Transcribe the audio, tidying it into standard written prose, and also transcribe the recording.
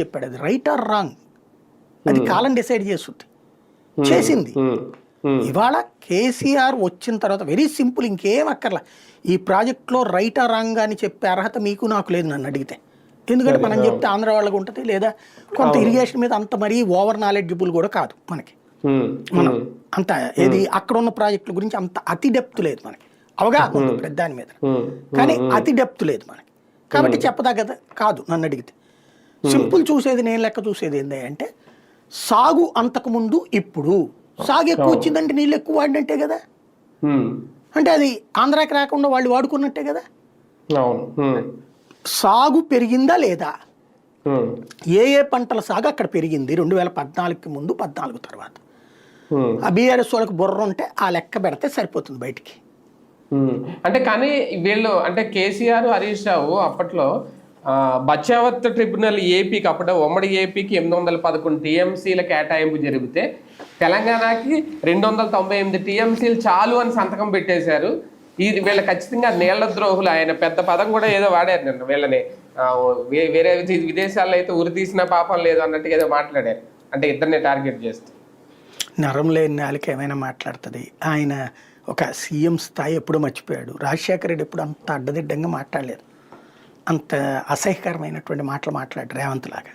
చెప్పాడు. అది right are wrong అది కాలం డిసైడ్ చేస్తుంది, చేసింది. ఇవాళ కేసీఆర్ వచ్చిన తర్వాత వెరీ సింపుల్, ఇంకేం అక్కర్లా. ఈ ప్రాజెక్ట్లో రైట్ ఆర్ రాంగ్ అని చెప్పే అర్హత మీకు నాకు లేదు నన్ను అడిగితే. ఎందుకంటే మనం చెప్తే ఆంధ్ర వాళ్ళకు ఉంటుంది, లేదా కొంత ఇరిగేషన్ మీద అంత మరీ ఓవర్ నాలెడ్జబుల్ కూడా కాదు మనకి. మనం అంత ఏది అక్కడ ఉన్న ప్రాజెక్టుల గురించి అంత అతి డెప్త్ లేదు మనకి, అవగాహన ఉంది ప్రతి దాని మీద, కానీ అతి డెప్త్ లేదు మనకి. కాబట్టి చెప్పదగ్గద కాదు నన్ను అడిగితే. సింపుల్ చూసేది, నేను లెక్క చూసేది ఏంటి అంటే, సాగు అంతకుముందు ఇప్పుడు సాగు ఎక్కువ వచ్చిందంటే నీళ్ళు ఎక్కువ వాడినట్టే కదా. అంటే అది ఆంధ్రాకి రాకుండా వాళ్ళు వాడుకున్నట్టే కదా. సాగు పెరిగిందా లేదా, ఏ ఏ పంటల సాగు అక్కడ పెరిగింది 2014కి ముందు 14 తర్వాత. ఆ బీఆర్ఎస్ వాళ్ళకి బుర్ర ఉంటే ఆ లెక్క పెడితే సరిపోతుంది బయటికి. అంటే కానీ వీళ్ళు అంటే కేసీఆర్ హరీష్ రావు అప్పట్లో బచావత్ ట్రిబ్యునల్ ఏపీకి, అప్పుడు ఉమ్మడి ఏపీకి 811 టీఎంసీల కేటాయింపు జరిగితే తెలంగాణకి 298 టీఎంసీలు చాలు అని సంతకం పెట్టేశారు. ఇది వీళ్ళ ఖచ్చితంగా నీళ్ల ద్రోహులు. ఆయన పెద్ద పదం కూడా ఏదో వాడారు నిన్న, వీళ్ళని వేరే విదేశాల్లో అయితే ఉరి తీసిన పాపం లేదు అన్నట్టుగా ఏదో మాట్లాడారు. అంటే ఇద్దరిని టార్గెట్ చేస్తూ. నరం లేని నాలుక ఏమైనా మాట్లాడుతుంది. ఆయన ఒక సీఎం స్థాయి ఎప్పుడు మర్చిపోయాడు. రాజశేఖర రెడ్డి ఎప్పుడు అంత అడ్డదిడ్డంగా మాట్లాడలేదు, అంత అసహ్యకరమైనటువంటి మాటలు మాట్లాడారు రేవంత్ లాగా.